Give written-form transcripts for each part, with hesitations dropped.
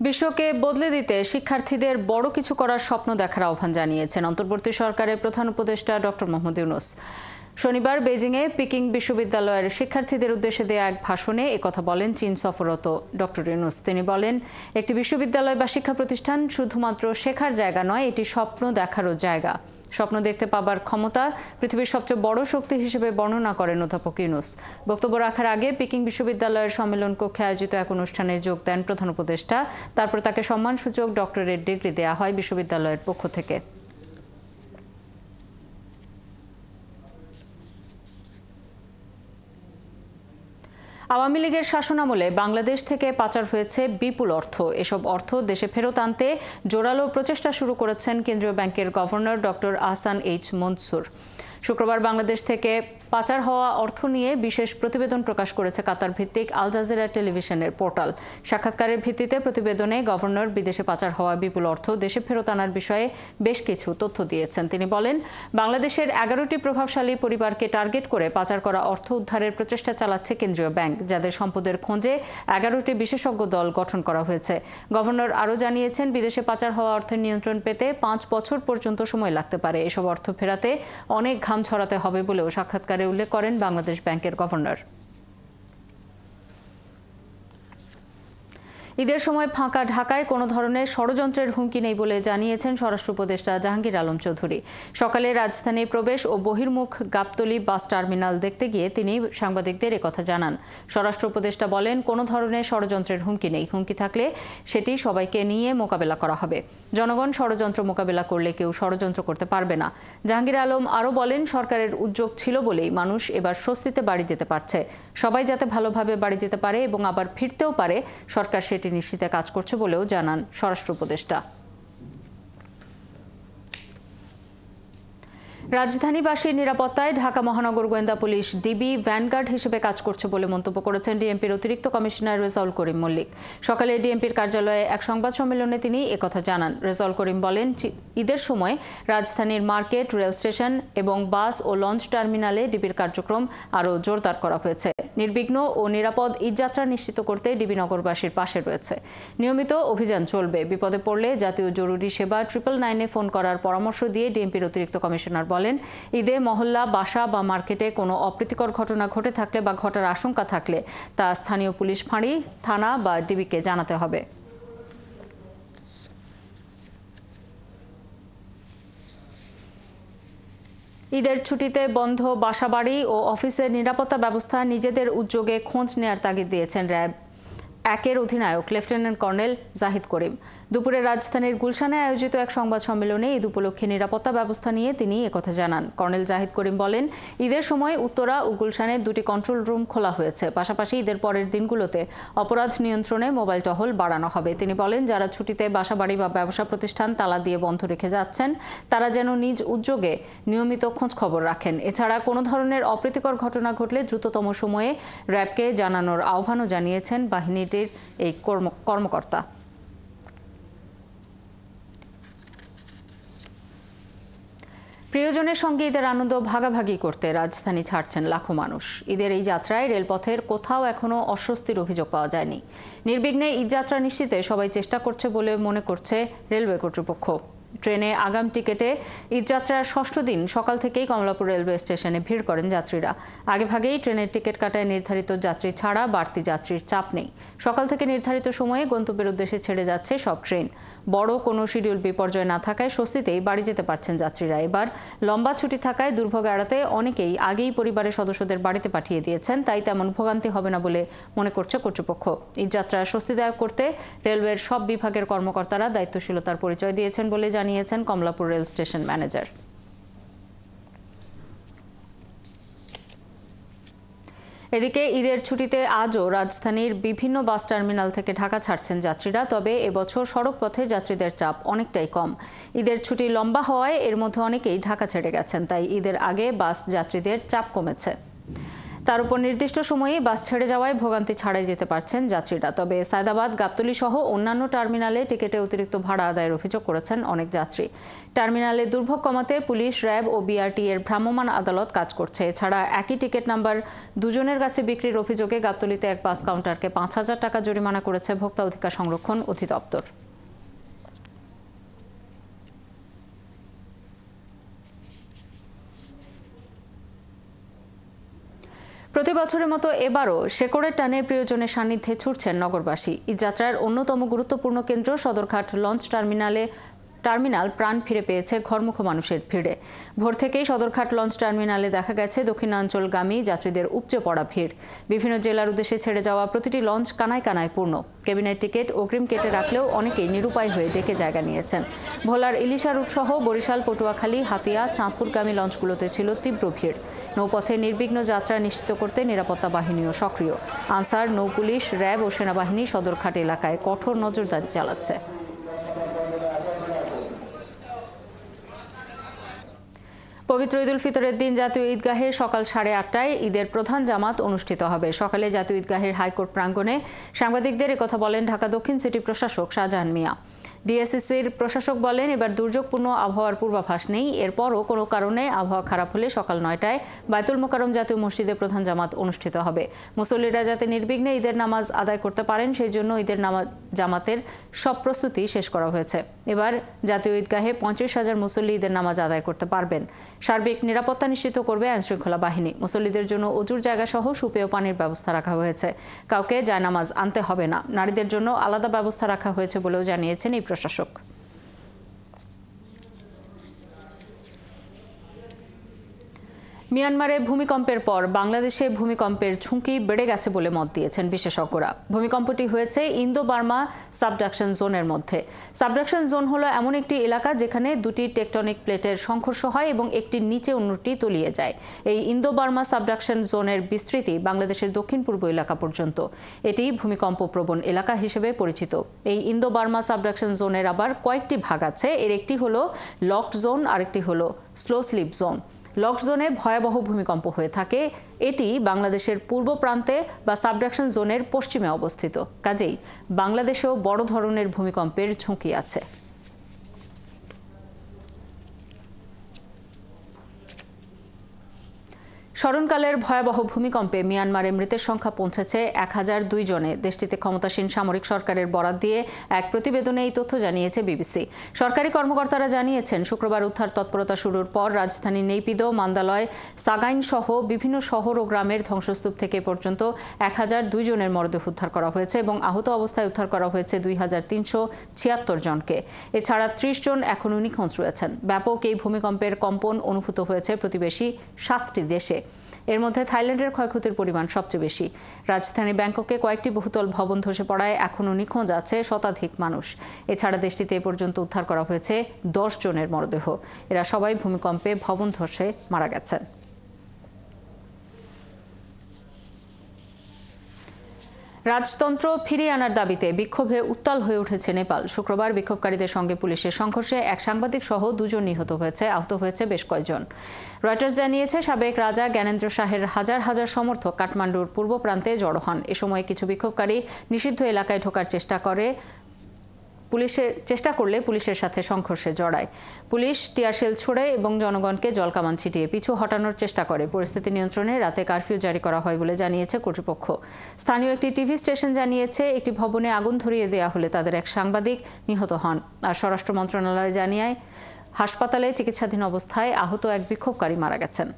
বিশ্বকে বদলে দিতে শিক্ষার্থীদের বড় কিছু করার স্বপ্ন দেখার আহ্বান জানিয়েছেন অন্তর্বর্তী সরকারের প্রধান উপদেষ্টা ডক্টর মোহাম্মদ ইউনূস। শনিবার বেজিংয়ে পিকিং বিশ্ববিদ্যালয়ের শিক্ষার্থীদের উদ্দেশ্যে দেয়া এক ভাষণে একথা বলেন চীন সফররত ডক্টর ইউনূস। তিনি বলেন, একটি বিশ্ববিদ্যালয় বা শিক্ষা প্রতিষ্ঠান শুধুমাত্র শেখার জায়গা নয়, এটি স্বপ্ন দেখারও জায়গা। স্বপ্ন দেখতে পাবার ক্ষমতা পৃথিবীর সবচেয়ে বড় শক্তি হিসেবে বর্ণনা করেন অধ্যাপক ইউনূস। বক্তব্য রাখার আগে পিকিং বিশ্ববিদ্যালয়ের সম্মেলন কক্ষে আয়োজিত এক অনুষ্ঠানে যোগ দেন প্রধান উপদেষ্টা। তারপর তাকে সম্মানসূচক ডক্টরেট ডিগ্রি দেয়া হয় বিশ্ববিদ্যালয়ের পক্ষ থেকে। আওয়ামী লীগের শাসনামলে বাংলাদেশ থেকে পাচার হয়েছে বিপুল অর্থ। এসব অর্থ দেশে ফেরত আনতে জোরালো প্রচেষ্টা শুরু করেছেন কেন্দ্রীয় ব্যাংকের governor doctor Ahsan H Mansur. শুক্রবার বাংলাদেশ থেকে পাচার হওয়া অর্থ নিয়ে বিশেষ প্রতিবেদন প্রকাশ করেছে কাতার ভিত্তিক আল জাজিরা টেলিভিশনের পোর্টাল। সাক্ষাৎকারের ভিত্তিতে প্রতিবেদনে গভর্নর বিদেশে পাচার হওয়া বিপুল অর্থ দেশে ফেরত আনার বিষয়ে বেশ কিছু তথ্য দিয়েছেন। তিনি বলেন, বাংলাদেশের 11টি প্রভাবশালী পরিবারকে টার্গেট করে পাচার করা অর্থ উদ্ধারের প্রচেষ্টা চালাচ্ছে কেন্দ্রীয় ব্যাংক, যাদের সম্পদের খোঁজে 11টি বিশেষজ্ঞ দল গঠন করা হয়েছে। গভর্নর আরও জানিয়েছেন, বিদেশে পাচার হওয়া অর্থের নিয়ন্ত্রণ পেতে 5 বছর পর্যন্ত সময় লাগতে পারে। এসব অর্থ ফেরাতে অনেক ঘাম ছড়াতে হবে বলেও সাক্ষাৎকারে উল্লেখ করেন বাংলাদেশ ব্যাংকের গভর্নর। ঈদের সময় ফাঁকা ঢাকায় কোনো ধরনের ষড়যন্ত্রের হুমকি নেই বলে জানিয়েছেন স্বরাষ্ট্র উপদেষ্টা জাহাঙ্গীর আলম চৌধুরী। সকালে রাজধানী প্রবেশ ও বহির্মুখ গাবতলী বাস টার্মিনাল দেখতে গিয়ে তিনি সাংবাদিকদের একথা জানান। স্বরাষ্ট্র উপদেষ্টা বলেন, কোনো ধরনের ষড়যন্ত্রের হুমকি নেই। হুমকি থাকলে সেটি সবাইকে নিয়ে মোকাবেলা করা হবে। জনগণ ষড়যন্ত্র মোকাবেলা করলে কেউ ষড়যন্ত্র করতে পারবে না। জাহাঙ্গীর আলম আরও বলেন, সরকারের উদ্যোগ ছিল বলেই মানুষ এবার স্বস্তিতে বাড়ি যেতে পারছে। সবাই যাতে ভালোভাবে বাড়ি যেতে পারে এবং আবার ফিরতেও পারে, সরকার সেটি নিশ্চিতে কাজ করছে বলেও জানান স্বরাষ্ট্র উপদেষ্টা। রাজধানীবাসীর নিরাপত্তায় ঢাকা মহানগর গোয়েন্দা পুলিশ ডিবি ভ্যানগার্ড হিসেবে কাজ করছে বলে মন্তব্য করেছেন ডিএমপির অতিরিক্ত কমিশনার রেজাউল করিম মল্লিক। সকালে ডিএমপির কার্যালয়ে এক সংবাদ সম্মেলনে তিনি একথা জানান। রেজাউল করিম বলেন, ঈদের সময় রাজধানীর মার্কেট, রেল স্টেশন এবং বাস ও লঞ্চ টার্মিনালে ডিবির কার্যক্রম আরও জোরদার করা হয়েছে। নির্বিঘ্ন ও নিরাপদ ঈদযাত্রা নিশ্চিত করতে ডিবি নগরবাসীর পাশে রয়েছে। নিয়মিত অভিযান চলবে। বিপদে পড়লে জাতীয় জরুরি সেবা 999-এ ফোন করার পরামর্শ দিয়ে ডিএমপির অতিরিক্ত কমিশনার বলেন, ঈদে মহল্লা, বাসা বা মার্কেটে কোনো অপ্রীতিকর ঘটনা ঘটে থাকলে বা ঘটার আশঙ্কা থাকলে তা স্থানীয় পুলিশ ফাঁড়ি, থানা বা ডিবিকে জানাতে হবে। ঈদের ছুটিতে বন্ধ বাসাবাড়ি ও অফিসের নিরাপত্তা ব্যবস্থা নিজেদের উদ্যোগে খোঁজ নেয়ার তাগিদ দিয়েছেন র্যাব 1-এর অধিনায়ক লেফটেন্যান্ট কর্নেল জাহিদ করিম। দুপুরে রাজধানীর গুলশানে আয়োজিত এক সংবাদ সম্মেলনে ঈদ উপলক্ষে নিরাপত্তা ব্যবস্থা নিয়ে তিনি একথা জানান। কর্নেল জাহিদ করিম বলেন, ঈদের সময় উত্তরা ও গুলশানে 2টি কন্ট্রোল রুম খোলা হয়েছে। পাশাপাশি ঈদের পরের দিনগুলোতে অপরাধ নিয়ন্ত্রণে মোবাইল টহল বাড়ানো হবে। তিনি বলেন, যারা ছুটিতে বাসাবাড়ি বা ব্যবসা প্রতিষ্ঠান তালা দিয়ে বন্ধ রেখে যাচ্ছেন, তারা যেন নিজ উদ্যোগে নিয়মিত খোঁজ খবর রাখেন। এছাড়া কোনো ধরনের অপ্রীতিকর ঘটনা ঘটলে দ্রুততম সময়ে র্যাবকে জানানোর আহ্বানও জানিয়েছেন বাহিনীটির এই কর্মকর্তা। প্রিয়জনের সঙ্গে ঈদের আনন্দ ভাগাভাগি করতে রাজধানী ছাড়ছেন লাখো মানুষ। ঈদের এই যাত্রায় রেলপথের কোথাও এখনও অস্বস্তির অভিযোগ পাওয়া যায়নি। নির্বিঘ্নে ঈদযাত্রা নিশ্চিতে সবাই চেষ্টা করছে বলে মনে করছে রেলওয়ে কর্তৃপক্ষ। ট্রেনে আগাম টিকেটে ঈদযাত্রার 6ষ্ঠ দিন সকাল থেকেই কমলাপুর রেলওয়ে স্টেশনে ভিড় করেন যাত্রীরা। আগেভাগেই ট্রেনের টিকিট কাটায় নির্ধারিত যাত্রী ছাড়া বাড়তি যাত্রীর চাপ নেই। সকাল থেকে নির্ধারিত সময়ে গন্তব্যের উদ্দেশ্যে ছেড়ে যাচ্ছে সব ট্রেন। বড় কোনো শিডিউল বিপর্যয় না থাকায় স্বস্তিতেই বাড়ি যেতে পারছেন যাত্রীরা। এবার লম্বা ছুটি থাকায় দুর্ভোগ এড়াতে অনেকেই আগেই পরিবারের সদস্যদের বাড়িতে পাঠিয়ে দিয়েছেন, তাই তেমন ভোগান্তি হবে না বলে মনে করছে কর্তৃপক্ষ। ঈদযাত্রা স্বস্তিদায়ক করতে রেলওয়ের সব বিভাগের কর্মকর্তারা দায়িত্বশীলতার পরিচয় দিয়েছেন বলে জানিয়েছেন কমলাপুর রেল স্টেশন ম্যানেজার। এদিকে ঈদের ছুটিতে আজও রাজধানীর বিভিন্ন বাস টার্মিনাল থেকে ঢাকা ছাড়ছেন যাত্রীরা। তবে এবছর সড়ক পথে যাত্রীদের চাপ অনেকটাই কম। ঈদের ছুটি লম্বা হওয়ায় এর মধ্যে অনেকেই ঢাকা ছেড়ে গেছেন, তাই ঈদের আগে বাস যাত্রীদের চাপ কমেছে। তার উপর নির্দিষ্ট সময়ে বাস ছেড়ে যাওয়ায় ভোগান্তি ছাড়াই যেতে পারছেন যাত্রীরা। তবে সায়দাবাদ, গাবতলী সহ অন্যান্য টার্মিনালে টিকিটে অতিরিক্ত ভাড়া আদায়ের অভিযোগ করেছেন অনেক যাত্রী। টার্মিনালে দুর্ভোগ কমাতে পুলিশ, র্যাব ও বিআরটি এর ভ্রাম্যমাণ আদালত কাজ করছে। এছাড়া একই টিকিট নাম্বার দুজনের কাছে বিক্রির অভিযোগে গাবতলীতে এক বাস কাউন্টারকে ৫,০০০ টাকা জরিমানা করেছে ভোক্তা অধিকার সংরক্ষণ অধিদপ্তর। প্রতি বছরের মতো এবারও শেকড়ের টানে প্রিয়জনের সান্নিধ্যে ছুটছেন নগরবাসী। ঈদযাত্রার অন্যতম গুরুত্বপূর্ণ কেন্দ্র সদরঘাট লঞ্চ টার্মিনাল প্রাণ ফিরে পেয়েছে ঘরমুখো মানুষের ভিড়ে। ভোর থেকেই সদরঘাট লঞ্চ টার্মিনালে দেখা গেছে দক্ষিণাঞ্চলগামী যাত্রীদের উপচে পড়া ভিড়। বিভিন্ন জেলার উদ্দেশ্যে ছেড়ে যাওয়া প্রতিটি লঞ্চ কানায় কানায় পূর্ণ। কেবিনের টিকিট অগ্রিম কেটে রাখলেও অনেকেই নিরুপায় হয়ে ডেকে জায়গা নিয়েছেন। ভোলার ইলিশা রুট সহ বরিশাল, পটুয়াখালী, হাতিয়া, চাঁদপুরগামী লঞ্চগুলোতে ছিল তীব্র ভিড়। নৌপথে নির্বিঘ্ন যাত্রা নিশ্চিত করতে নিরাপত্তা বাহিনীও সক্রিয়। আনসার, নৌপুলিশ, র্যাব ও সেনাবাহিনী সদরঘাট এলাকায় কঠোর নজরদারি চালাচ্ছে। পবিত্র ঈদুল ফিতরের দিন জাতীয় ঈদগাহে সকাল 8:30টায় ঈদের প্রধান জামাত অনুষ্ঠিত হবে। সকালে জাতীয় ঈদগাহের হাইকোর্ট প্রাঙ্গণে সাংবাদিকদের একথা বলেন ঢাকা দক্ষিণ সিটি প্রশাসক শাহজাহান মিয়া। ডিএসসিসির প্রশাসক বলেন, এবার দুর্যোগপূর্ণ আবহাওয়ার পূর্বাভাস নেই। এরপরও কোনো কারণে আবহাওয়া খারাপ হলে সকাল 9টায় বায়তুল মোকাররম জাতীয় মসজিদে প্রধান জামাত অনুষ্ঠিত হবে। মুসল্লিরা যাতে নির্বিঘ্নে ঈদের নামাজ আদায় করতে পারেন সেই জন্য ঈদের জামাতের সব প্রস্তুতি শেষ করা হয়েছে। এবার জাতীয় ঈদগাহে 35,000 মুসল্লি ঈদের নামাজ আদায় করতে পারবেন। সার্বিক নিরাপত্তা নিশ্চিত করবে আইনশৃঙ্খলা বাহিনী। মুসল্লিদের জন্য অজুর জায়গা সহ সুপেয় পানির ব্যবস্থা রাখা হয়েছে। কাউকে জায়নামাজ আনতে হবে না। নারীদের জন্য আলাদা ব্যবস্থা রাখা হয়েছে বলেও জানিয়েছেন এই প্রশাসক। মিয়ানমারে ভূমিকম্পের পর বাংলাদেশে ভূমিকম্পের ঝুঁকি বেড়ে গেছে বলে মত দিয়েছেন বিশেষজ্ঞরা। ভূমিকম্পটি হয়েছে ইন্দো বার্মা সাবডাকশন জোনের মধ্যে। সাবডাকশন জোন হলো এমন একটি এলাকা যেখানে দুটি টেকটনিক প্লেটের সংঘর্ষ হয় এবং একটির নিচে অন্যটি তলিয়ে যায়। এই ইন্দো বার্মা সাবডাকশন জোনের বিস্তৃতি বাংলাদেশের দক্ষিণ পূর্ব এলাকা পর্যন্ত। এটি ভূমিকম্প প্রবণ এলাকা হিসেবে পরিচিত। এই ইন্দো বার্মা সাবডাকশন জোনের আবার কয়েকটি ভাগ আছে। এর একটি হলো লকড জোন, আরেকটি হলো স্লো স্লিপ জোন। লক জোনে ভয়াবহ ভূমিকম্প হয়ে থাকে। এটি বাংলাদেশের পূর্ব প্রান্তে বা সাবডাকশন জোনের পশ্চিমে অবস্থিত। কাজেই বাংলাদেশেও বড় ধরনের ভূমিকম্পের ঝুঁকি আছে। স্মরণকালের ভয়াবহ ভূমিকম্পে মিয়ানমারে মৃতের সংখ্যা পৌঁছেছে 1002 জনে। দেশটিতে ক্ষমতাসীন সামরিক সরকারের বরাত দিয়ে এক প্রতিবেদনে এই তথ্য জানিয়েছে বিবিসি। সরকারি কর্মকর্তারা জানিয়েছেন, শুক্রবার উদ্ধার তৎপরতা শুরুর পর রাজধানী নেইপিদো, মান্দালয়, সাগাইন সহ বিভিন্ন শহর ও গ্রামের ধ্বংসস্তূপ থেকে পর্যন্ত 1002 জনের মরদেহ উদ্ধার করা হয়েছে এবং আহত অবস্থায় উদ্ধার করা হয়েছে 2376 জনকে। এছাড়া 30 জন এখনও নিখোঁজ রয়েছেন। ব্যাপক এই ভূমিকম্পের কম্পন অনুভূত হয়েছে প্রতিবেশী 7টি দেশে। এর মধ্যে থাইল্যান্ডের ক্ষয়ক্ষতির পরিমাণ সবচেয়ে বেশি। রাজধানী ব্যাংককে কয়েকটি বহুতল ভবন ধসে পড়ায় এখনও নিখোঁজ আছে শতাধিক মানুষ। এছাড়া দেশটিতে এ পর্যন্ত উদ্ধার করা হয়েছে 10 জনের মরদেহ। এরা সবাই ভূমিকম্পে ভবন ধসে মারা গেছেন। রাজতন্ত্র ফিরিয়ে আনার দাবিতে বিক্ষোভে উত্তাল হয়ে উঠেছে নেপাল। শুক্রবার বিক্ষোভকারীদের সঙ্গে পুলিশের সংঘর্ষে এক সাংবাদিক সহ 2 জন নিহত হয়েছে, আহত হয়েছে বেশ কয়েকজন। রয়টার্স জানিয়েছে, সাবেক রাজা জ্ঞানেন্দ্র শাহের হাজার হাজার সমর্থক কাঠমান্ডুর পূর্ব প্রান্তে জড়ো হন। এ সময় কিছু বিক্ষোভকারী নিষিদ্ধ এলাকায় ঢোকার চেষ্টা করলে পুলিশের সাথে সংঘর্ষে জড়ায়। পুলিশ টিয়ারশেল ছোড়ে এবং জনগণকে জলকামান ছিটিয়ে পিছু হটানোর চেষ্টা করে। পরিস্থিতি নিয়ন্ত্রণে রাতে কারফিউ জারি করা হয় বলে জানিয়েছে কর্তৃপক্ষ। স্থানীয় একটি টিভি স্টেশন জানিয়েছে, একটি ভবনে আগুন ধরিয়ে দেওয়া হলে তাদের এক সাংবাদিক নিহত হন। আর স্বরাষ্ট্র মন্ত্রণালয় জানিয়ে হাসপাতালে চিকিৎসাধীন অবস্থায় আহত এক বিক্ষোভকারী মারা গেছেন।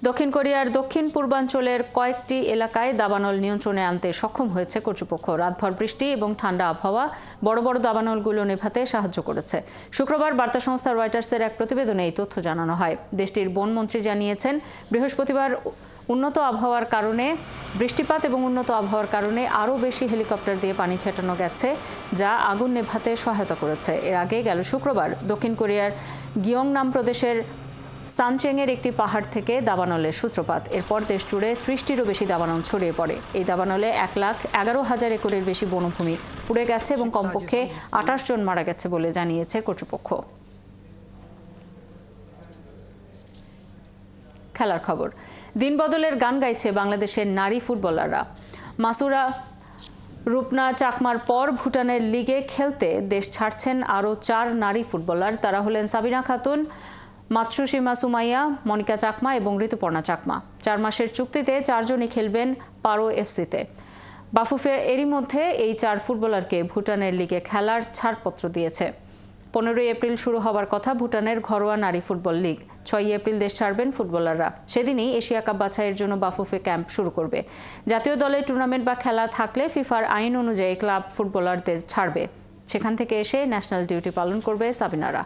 দক্ষিণ কোরিয়ার দক্ষিণ পূর্বাঞ্চলের কয়েকটি এলাকায় দাবানল নিয়ন্ত্রণে আনতে সক্ষম হয়েছে কর্তৃপক্ষ। রাতভর বৃষ্টি এবং ঠান্ডা আবহাওয়া বড় বড় দাবানলগুলো নেভাতে সাহায্য করেছে। শুক্রবার বার্তা সংস্থা রয়টার্সের এক প্রতিবেদনে এই তথ্য জানানো হয়। দেশটির বনমন্ত্রী জানিয়েছেন, বৃহস্পতিবার উন্নত আবহাওয়ার কারণে বৃষ্টিপাত এবং উন্নত আবহাওয়ার কারণে আরও বেশি হেলিকপ্টার দিয়ে পানি ছেটানো গেছে, যা আগুন নেভাতে সহায়তা করেছে। এর আগে গেল শুক্রবার দক্ষিণ কোরিয়ার গিয়ংনাম প্রদেশের সানচেংয়ের একটি পাহাড় থেকে দাবানলের সূত্রপাত। এরপর দেশ জুড়ে 30টিরও বেশি দাবানল ছড়িয়ে পড়ে। এই দাবানলে 1,11,000 একরের বেশি বনভূমি পুড়ে গেছে এবং কমপক্ষে 28 জন মারা গেছে বলে জানিয়েছে কর্তৃপক্ষ। খেলার খবর। দিন বদলের গান গাইছে বাংলাদেশের নারী ফুটবলাররা। মাসুরা রূপনা চাকমার পর ভুটানের লিগে খেলতে দেশ ছাড়ছেন আরও 4 নারী ফুটবলার। তারা হলেন সাবিনা খাতুন, মাতসুসীমা সুমাইয়া, মনিকা চাকমা এবং ঋতুপর্ণা চাকমা। 4 মাসের চুক্তিতে 4 জনই খেলবেন পারো এফসিতে। বাফুফে এরই মধ্যে এই 4 ফুটবলারকে ভুটানের লিগে খেলার ছাড়পত্র দিয়েছে। 15 এপ্রিল শুরু হওয়ার কথা ভুটানের ঘরোয়া নারী ফুটবল লিগ। 6 এপ্রিল দেশ ছাড়বেন ফুটবলাররা। সেদিনই এশিয়া কাপ বাছাইয়ের জন্য বাফুফে ক্যাম্প শুরু করবে। জাতীয় দলে টুর্নামেন্ট বা খেলা থাকলে ফিফার আইন অনুযায়ী ক্লাব ফুটবলারদের ছাড়বে। সেখান থেকে এসে ন্যাশনাল ডিউটি পালন করবে সাবিনারা।